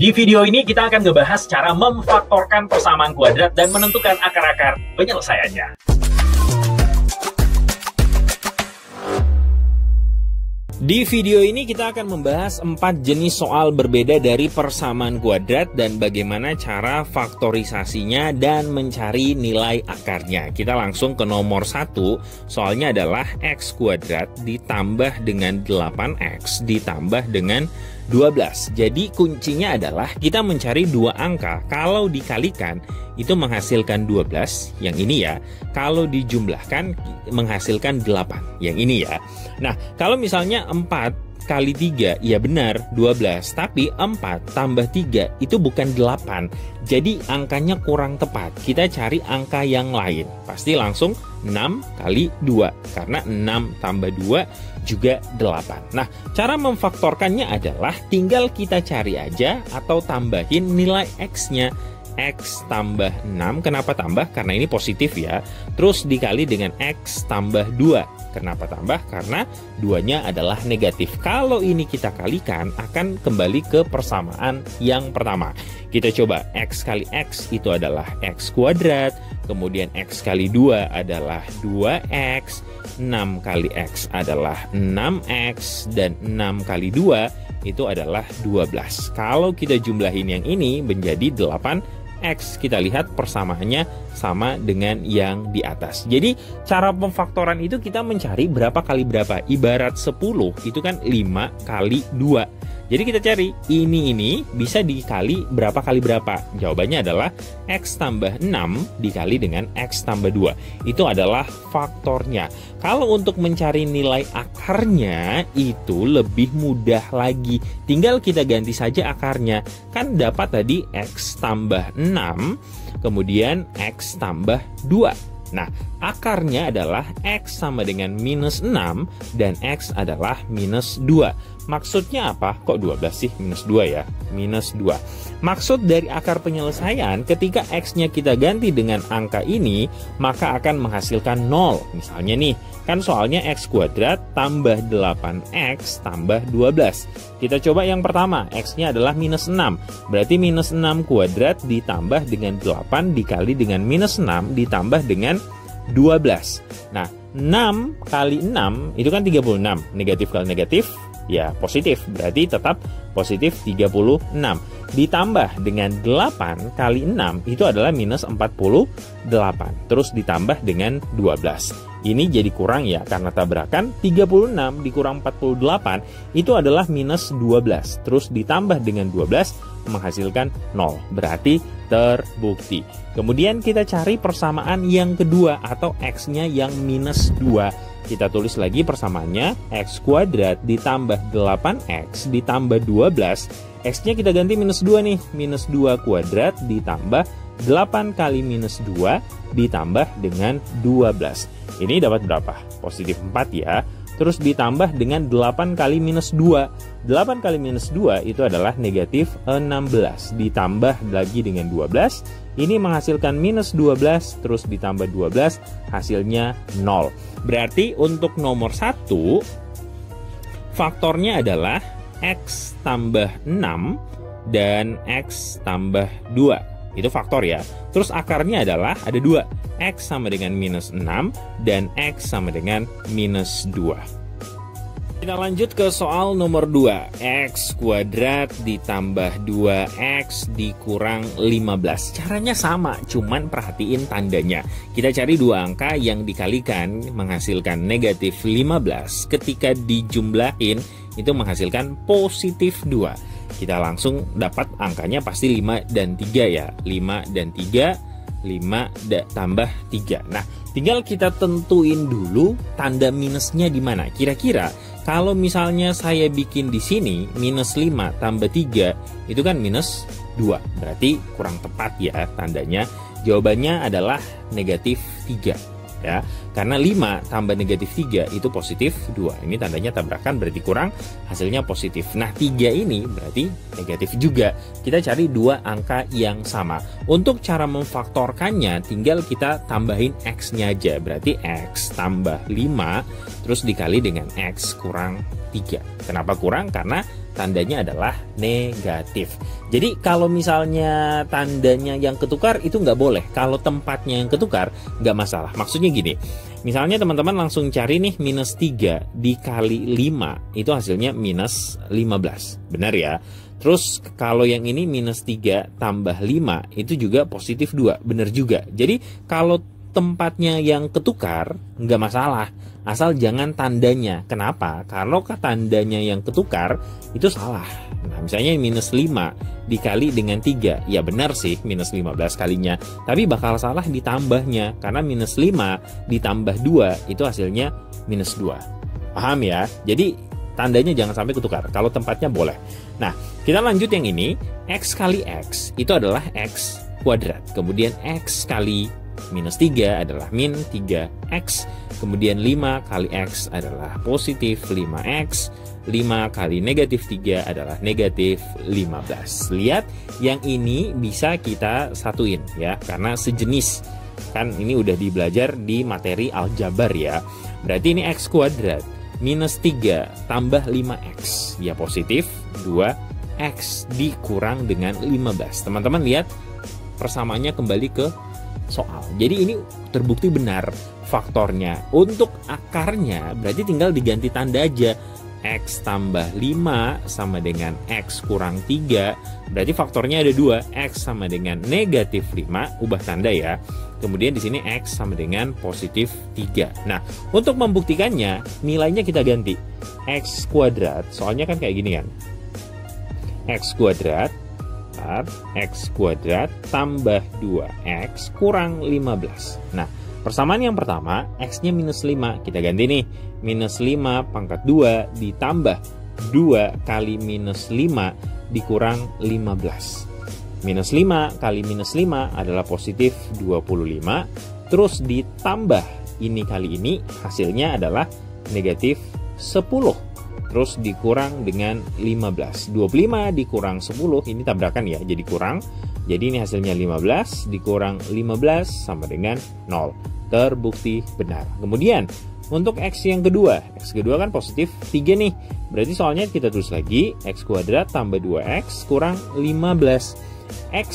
Di video ini kita akan ngebahas cara memfaktorkan persamaan kuadrat dan menentukan akar-akar penyelesaiannya. Di video ini kita akan membahas 4 jenis soal berbeda dari persamaan kuadrat dan bagaimana cara faktorisasinya dan mencari nilai akarnya. Kita langsung ke nomor 1, soalnya adalah x kuadrat ditambah dengan 8x ditambah dengan 12. Jadi kuncinya adalah kita mencari dua angka. Kalau dikalikan itu menghasilkan 12, yang ini ya. Kalau dijumlahkan menghasilkan 8, yang ini ya. Nah, kalau misalnya 4 kali 3, ya benar 12. Tapi 4 tambah 3 itu bukan 8. Jadi angkanya kurang tepat. Kita cari angka yang lain. Pasti langsung 6 kali 2. Karena 6 tambah 2 juga 8. Nah, cara memfaktorkannya adalah tinggal kita cari aja atau tambahin nilai X-nya. X tambah 6, kenapa tambah? Karena ini positif ya. Terus dikali dengan X tambah 2. Kenapa tambah? Karena 2-nya adalah negatif. Kalau ini kita kalikan akan kembali ke persamaan yang pertama. Kita coba X kali X itu adalah X kuadrat. Kemudian X kali 2 adalah 2X. 6 kali X adalah 6X. Dan 6 kali 2 itu adalah 12. Kalau kita jumlahin yang ini menjadi 8X. Kita lihat persamaannya sama dengan yang di atas. Jadi cara pemfaktoran itu kita mencari berapa kali berapa. Ibarat 10 itu kan 5 kali 2. Jadi kita cari ini bisa dikali berapa kali berapa. Jawabannya adalah X tambah 6 dikali dengan X tambah 2. Itu adalah faktornya. Kalau untuk mencari nilai akarnya itu lebih mudah lagi. Tinggal kita ganti saja akarnya. Kan dapat tadi X tambah 6, kemudian X tambah 2. Nah, akarnya adalah X sama dengan minus 6 dan X adalah minus 2. Maksudnya apa? Kok 12 sih? Minus 2 ya? Minus 2. Maksud dari akar penyelesaian, ketika X-nya kita ganti dengan angka ini, maka akan menghasilkan 0. Misalnya nih, kan soalnya X kuadrat tambah 8X tambah 12. Kita coba yang pertama, X-nya adalah minus 6. Berarti minus 6 kuadrat ditambah dengan 8 dikali dengan minus 6 ditambah dengan 12. Nah, 6 kali 6 itu kan 36. Negatif kali negatif, ya positif. Berarti tetap positif 36. Ditambah dengan 8 kali 6 itu adalah minus 48. Terus ditambah dengan 12. Ini jadi kurang ya, karena tabrakan 36 dikurang 48 itu adalah minus 12. Terus ditambah dengan 12 menghasilkan 0. Berarti terbukti. Kemudian kita cari persamaan yang kedua atau X-nya yang minus 2. Kita tulis lagi persamaannya, X kuadrat ditambah 8X ditambah 12. X-nya kita ganti minus 2 nih. Minus 2 kuadrat ditambah 8 kali minus 2 ditambah dengan 12. Ini dapat berapa? Positif 4 ya. Terus ditambah dengan 8 kali minus 2. 8 kali minus 2 itu adalah negatif 16. Ditambah lagi dengan 12. Ini menghasilkan minus 12. Terus ditambah 12. Hasilnya 0. Berarti untuk nomor 1, faktornya adalah X tambah 6 dan X tambah 2. Itu faktor ya. Terus akarnya adalah ada 2. X sama dengan minus 6 dan X sama dengan minus 2. Kita lanjut ke soal nomor 2. X kuadrat ditambah 2X dikurang 15. Caranya sama, cuman perhatiin tandanya. Kita cari dua angka yang dikalikan menghasilkan negatif 15. Ketika dijumlahin itu menghasilkan positif 2. Kita langsung dapat angkanya pasti 5 dan 3 ya. 5 dan 3, 5 tambah 3. Nah, tinggal kita tentuin dulu tanda minusnya di mana. Kira-kira kalau misalnya saya bikin di sini minus 5 tambah 3, itu kan minus 2. Berarti kurang tepat ya tandanya. Jawabannya adalah negatif 3. Ya. Karena 5 tambah negatif 3 itu positif 2. Ini tandanya tabrakan, berarti kurang, hasilnya positif. Nah 3 ini berarti negatif juga. Kita cari dua angka yang sama. Untuk cara memfaktorkannya tinggal kita tambahin X-nya aja. Berarti X tambah 5 terus dikali dengan X kurang 3. Kenapa kurang? Karena tandanya adalah negatif. Jadi kalau misalnya tandanya yang ketukar itu nggak boleh. Kalau tempatnya yang ketukar nggak masalah. Maksudnya gini, misalnya teman-teman langsung cari nih minus 3 dikali 5 itu hasilnya minus 15. Benar ya? Terus kalau yang ini minus 3 tambah 5 itu juga positif 2. Benar juga. Jadi kalau tempatnya yang ketukar nggak masalah, asal jangan tandanya. Kenapa? Kalau tandanya yang ketukar itu salah. Nah misalnya minus 5 dikali dengan 3, ya benar sih minus 15 kalinya, tapi bakal salah ditambahnya, karena minus 5 ditambah 2 itu hasilnya minus 2. Paham ya? Jadi tandanya jangan sampai ketukar, kalau tempatnya boleh. Nah kita lanjut yang ini, X kali X itu adalah X kuadrat, kemudian X kali minus 3 adalah min 3X, kemudian 5 kali X adalah positif 5X, 5 kali negatif 3 adalah negatif 15. Lihat, yang ini bisa kita satuin ya, karena sejenis. Kan ini udah dibelajar di materi aljabar ya. Berarti ini X kuadrat minus 3 tambah 5X, ya positif 2X dikurang dengan 15. Teman-teman lihat, persamaannya kembali ke soal. Jadi ini terbukti benar faktornya. Untuk akarnya berarti tinggal diganti tanda aja. X tambah 5 sama dengan X kurang 3. Berarti faktornya ada 2. X sama dengan negatif 5, ubah tanda ya. Kemudian di sini X sama dengan positif 3. Nah, untuk membuktikannya nilainya kita ganti. X kuadrat, soalnya kan kayak gini kan. X kuadrat X kuadrat tambah 2X kurang 15. Nah, persamaan yang pertama, X-nya minus 5. Kita ganti nih, minus 5 pangkat 2 ditambah 2 kali minus 5 dikurang 15. Minus 5 kali minus 5 adalah positif 25. Terus ditambah ini kali ini, hasilnya adalah negatif 10. Terus dikurang dengan 15. 25 dikurang 10, ini tabrakan ya, jadi kurang. Jadi ini hasilnya 15 dikurang 15 sama dengan 0. Terbukti benar. Kemudian untuk X yang kedua, X kedua kan positif 3 nih. Berarti soalnya kita tulis lagi, X kuadrat tambah 2X kurang 15. X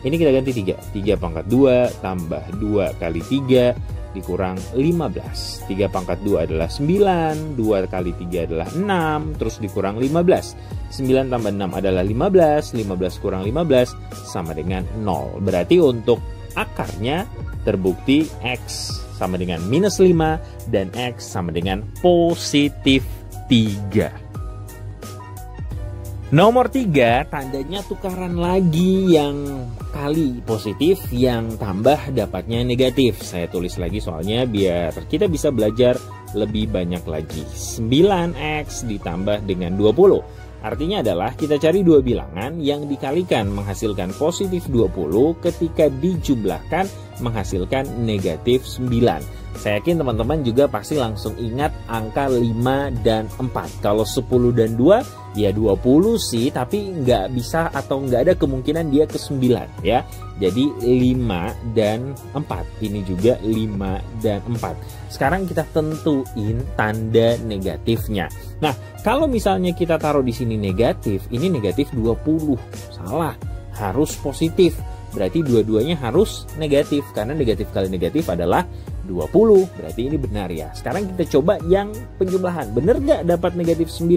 ini kita ganti 3. 3 pangkat 2 tambah 2 kali 3 dikurang 15. 3 pangkat 2 adalah 9, 2 kali 3 adalah 6, terus dikurang 15. 9 tambah 6 adalah 15, 15 kurang 15 sama dengan 0. Berarti untuk akarnya terbukti X sama dengan minus 5 dan X sama dengan positif 3. Nomor 3, tandanya tukaran lagi, yang kali positif, yang tambah dapatnya negatif. Saya tulis lagi soalnya biar kita bisa belajar lebih banyak lagi. 9X ditambah dengan 20. Artinya adalah kita cari dua bilangan yang dikalikan menghasilkan positif 20, ketika dijumlahkan menghasilkan negatif 9. Saya yakin teman-teman juga pasti langsung ingat angka 5 dan 4. Kalau 10 dan 2 ya 20 sih, tapi nggak bisa atau nggak ada kemungkinan dia ke 9 ya. Jadi 5 dan 4. Ini juga 5 dan 4. Sekarang kita tentuin tanda negatifnya. Nah, kalau misalnya kita taruh di sini negatif, ini negatif 20. Salah, harus positif. Berarti dua-duanya harus negatif, karena negatif kali negatif adalah 20. Berarti ini benar ya. Sekarang kita coba yang penjumlahan. Benar nggak dapat negatif 9?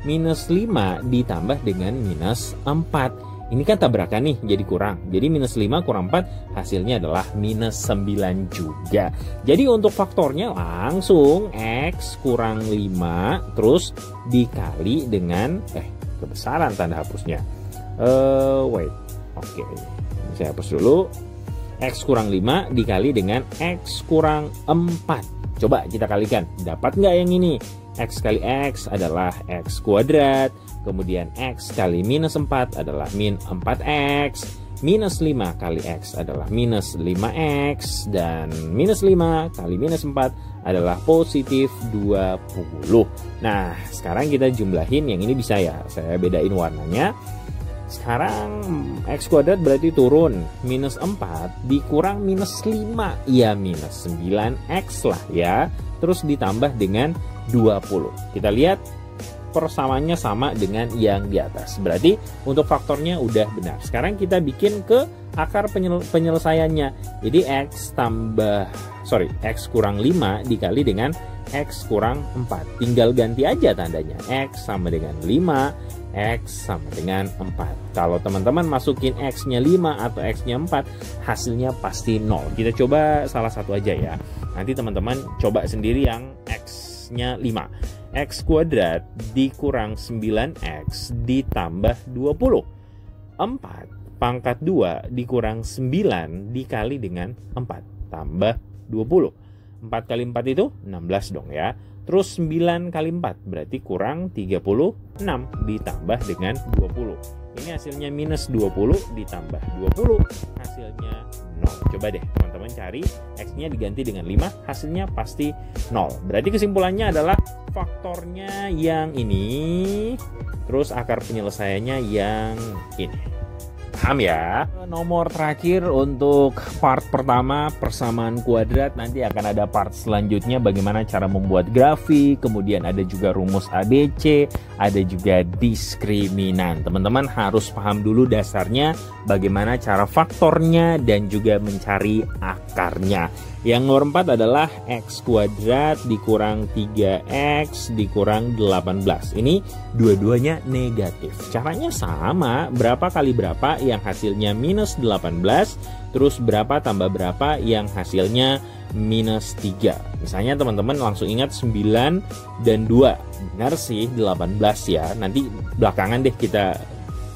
Minus 5 ditambah dengan minus 4. Ini kan tabrakan nih, jadi kurang. Jadi minus 5 kurang 4 hasilnya adalah minus 9 juga. Jadi untuk faktornya langsung X kurang 5 terus dikali dengan kebesaran tanda hapusnya. Wait. Oke. Saya hapus dulu. X kurang 5 dikali dengan X kurang 4. Coba kita kalikan. Dapat nggak yang ini? X kali X adalah X kuadrat. Kemudian X kali minus 4 adalah min 4X. Minus 5 kali X adalah minus 5X. Dan minus 5 kali minus 4 adalah positif 20. Nah, sekarang kita jumlahin. Yang ini bisa ya, saya bedain warnanya. Sekarang X kuadrat berarti turun. Minus 4 dikurang minus 5. Ya minus 9X lah ya. Terus ditambah dengan 20. Kita lihat persamaannya sama dengan yang di atas. Berarti untuk faktornya udah benar. Sekarang kita bikin ke akar penyelesaiannya. Jadi X kurang 5 dikali dengan X kurang 4. Tinggal ganti aja tandanya. X sama dengan 5, X sama dengan 4. Kalau teman-teman masukin X-nya 5 atau X-nya 4, hasilnya pasti 0. Kita coba salah satu aja ya. Nanti teman-teman coba sendiri yang X-nya 5. X kuadrat dikurang 9X ditambah 20. 4 pangkat 2 dikurang 9 dikali dengan 4 tambah 20. 4 kali 4 itu 16 dong ya. Terus 9 kali 4 berarti kurang 36 ditambah dengan 20. Ini hasilnya minus 20 ditambah 20, hasilnya 0. Coba deh teman-teman cari X-nya diganti dengan 5, hasilnya pasti 0. Berarti kesimpulannya adalah faktornya yang ini, terus akar penyelesaiannya yang ini. Paham ya? Nomor terakhir untuk part pertama, persamaan kuadrat. Nanti akan ada part selanjutnya bagaimana cara membuat grafik, kemudian ada juga rumus ABC, ada juga diskriminan. Teman-teman harus paham dulu dasarnya bagaimana cara faktornya dan juga mencari akarnya. Yang nomor 4 adalah X kuadrat dikurang 3X dikurang 18. Ini dua-duanya negatif. Caranya sama, berapa kali berapa yang hasilnya minus 18, terus berapa tambah berapa yang hasilnya minus 3. Misalnya teman-teman langsung ingat 9 dan 2. Benar sih 18 ya. Nanti belakangan deh kita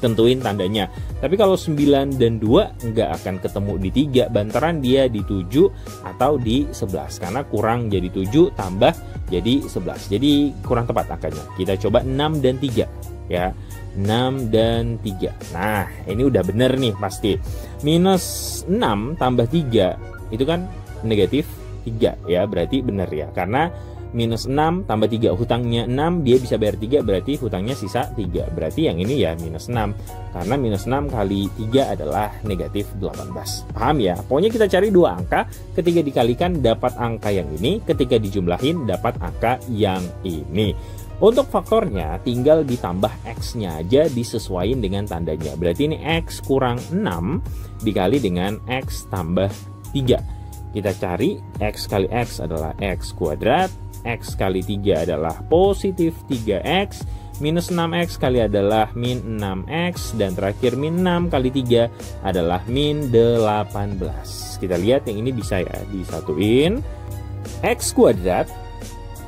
tentuin tandanya. Tapi kalau 9 dan 2 nggak akan ketemu di 3, bantaran dia di 7 atau di 11. Karena kurang jadi 7 tambah jadi 11. Jadi kurang tepat angkanya. Kita coba 6 dan 3 ya. 6 dan 3. Nah, ini udah bener nih pasti. Minus 6 tambah 3 itu kan negatif 3 ya. Berarti bener ya. Karena minus 6 tambah 3, hutangnya 6, dia bisa bayar 3, berarti hutangnya sisa 3. Berarti yang ini ya minus 6. Karena minus 6 kali 3 adalah negatif 18. Paham ya? Pokoknya kita cari dua angka, ketika dikalikan dapat angka yang ini, ketika dijumlahin dapat angka yang ini. Untuk faktornya tinggal ditambah X-nya aja, disesuaikan dengan tandanya. Berarti ini X kurang 6 dikali dengan X tambah 3. Kita cari X kali X adalah X kuadrat, X kali 3 adalah positif 3X, minus 6X kali adalah min 6X, dan terakhir min 6 kali 3 adalah min 18. Kita lihat yang ini bisa ya, disatuin. X kuadrat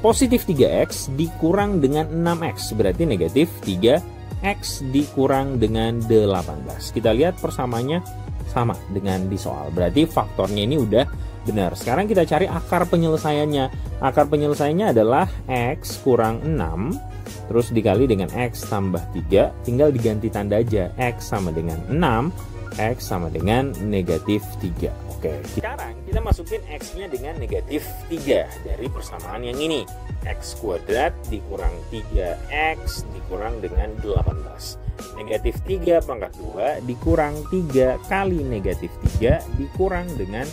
positif 3X dikurang dengan 6X, berarti negatif 3X dikurang dengan 18. Kita lihat persamaannya sama dengan di soal, berarti faktornya ini udah benar. Sekarang kita cari akar penyelesaiannya. Akar penyelesaiannya adalah X kurang 6 terus dikali dengan X tambah 3. Tinggal diganti tanda aja. X sama dengan 6, X sama dengan negatif 3. Oke, sekarang kita masukin X-nya dengan negatif 3 dari persamaan yang ini. X kuadrat dikurang 3X dikurang dengan 18. Negatif 3 pangkat 2 dikurang 3 kali negatif 3 dikurang dengan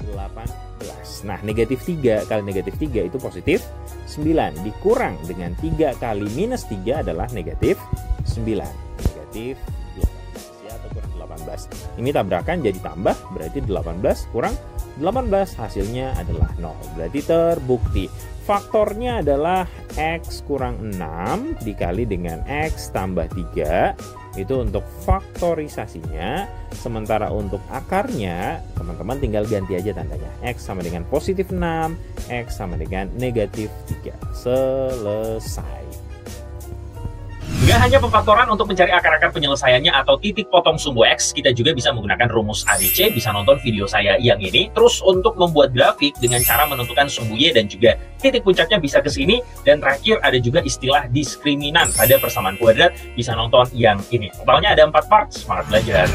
18. Nah, negatif 3 kali negatif 3 itu positif 9. Dikurang dengan 3 kali minus 3 adalah negatif 9. Negatif 18 ya, atau kurang 18. Ini tabrakan jadi tambah, berarti 18 kurang 18 hasilnya adalah 0. Berarti terbukti. Faktornya adalah X kurang 6 dikali dengan X tambah 3. Itu untuk faktorisasinya. Sementara untuk akarnya, teman-teman tinggal ganti aja tandanya. X sama dengan positif 6, X sama dengan negatif 3. Selesai. Tidak hanya pemfaktoran untuk mencari akar-akar penyelesaiannya atau titik potong sumbu X, kita juga bisa menggunakan rumus ADC, bisa nonton video saya yang ini. Terus untuk membuat grafik dengan cara menentukan sumbu Y dan juga titik puncaknya bisa ke sini. Dan terakhir ada juga istilah diskriminan pada persamaan kuadrat, bisa nonton yang ini. Totalnya ada 4 part, semangat belajar!